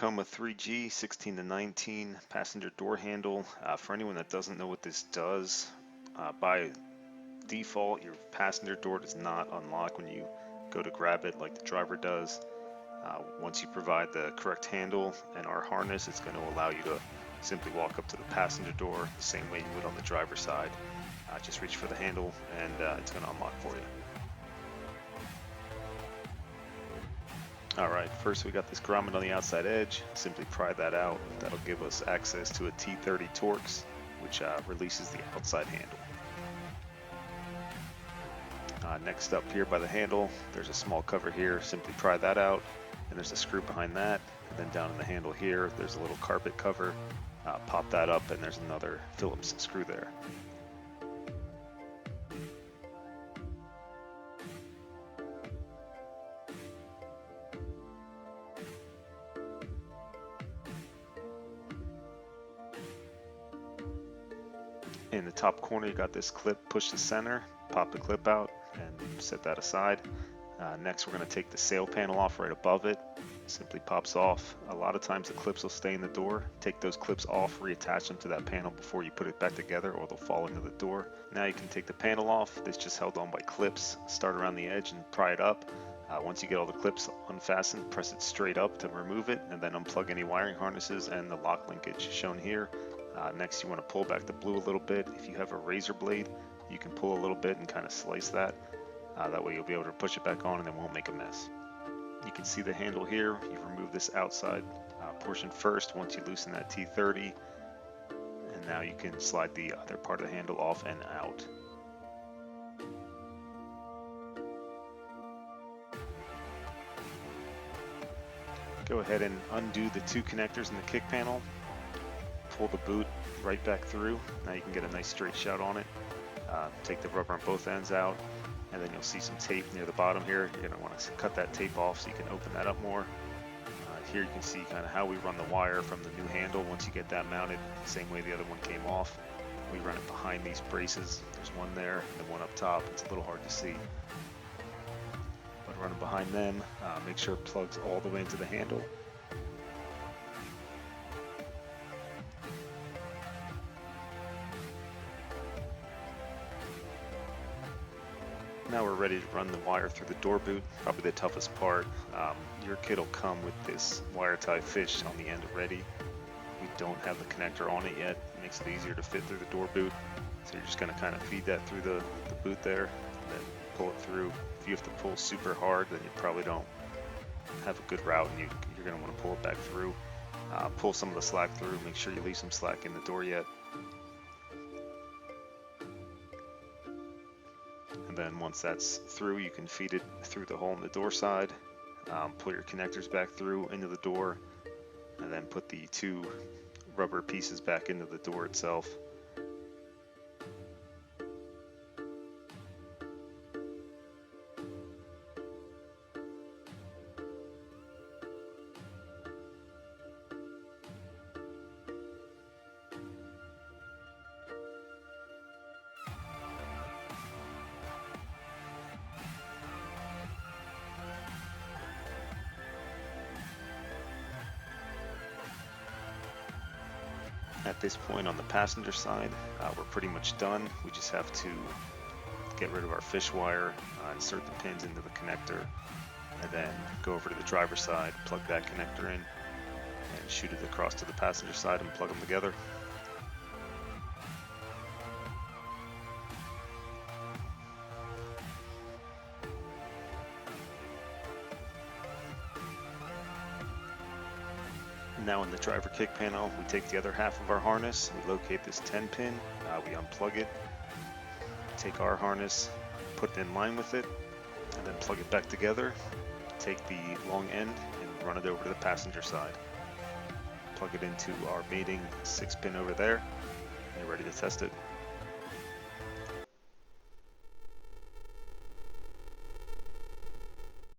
Tacoma 3G 16 to 19 passenger door handle. For anyone that doesn't know what this does, by default your passenger door does not unlock when you go to grab it like the driver does. Once you provide the correct handle and our harness, it's going to allow you to simply walk up to the passenger door the same way you would on the driver's side. Just reach for the handle and it's going to unlock for you. Alright, first we got this grommet on the outside edge. Simply pry that out. That'll give us access to a T30 Torx, which releases the outside handle. Next up here by the handle, there's a small cover here. Simply pry that out, and there's a screw behind that. And then down in the handle here, there's a little carpet cover. Pop that up, and there's another Phillips screw there. In the top corner, you got this clip. Push the center, pop the clip out, and set that aside. Next, we're going to take the sail panel off right above it. Simply pops off. A lot of times the clips will stay in the door. Take those clips off, reattach them to that panel before you put it back together, or they'll fall into the door. Now you can take the panel off. It's just held on by clips. Start around the edge and pry it up. Once you get all the clips unfastened, press it straight up to remove it, and then unplug any wiring harnesses and the lock linkage shown here. Next, you want to pull back the blue a little bit. If you have a razor blade, you can pull a little bit and kind of slice that. That way you'll be able to push it back on and it won't make a mess. You can see the handle here. You remove this outside portion first once you loosen that T30. And now you can slide the other part of the handle off and out. Go ahead and undo the two connectors in the kick panel. Pull the boot right back through. Now you can get a nice straight shot on it. Take the rubber on both ends out, and then you'll see some tape near the bottom here. You're going to want to cut that tape off so you can open that up more. Here you can see kind of how we run the wire from the new handle. Once you get that mounted, same way the other one came off. We run it behind these braces. There's one there and one up top. It's a little hard to see. But run it behind them. Make sure it plugs all the way into the handle. Now we're ready to run the wire through the door boot, probably the toughest part. Your kit will come with this wire tie fish on the end already. We don't have the connector on it yet. It makes it easier to fit through the door boot. So you're just going to kind of feed that through the boot there, and then pull it through. If you have to pull super hard, then you probably don't have a good route, and you're going to want to pull it back through. Pull some of the slack through. Make sure you leave some slack in the door yet. And then once that's through, you can feed it through the hole in the door side, pull your connectors back through into the door, and then put the two rubber pieces back into the door itself. At this point on the passenger side, we're pretty much done. We just have to get rid of our fish wire, insert the pins into the connector, and then go over to the driver's side, plug that connector in, and shoot it across to the passenger side and plug them together. Now in the driver kick panel, we take the other half of our harness, we locate this 10 pin, we unplug it, take our harness, put it in line with it, and then plug it back together, take the long end and run it over to the passenger side. Plug it into our mating 6 pin over there, and you're ready to test it.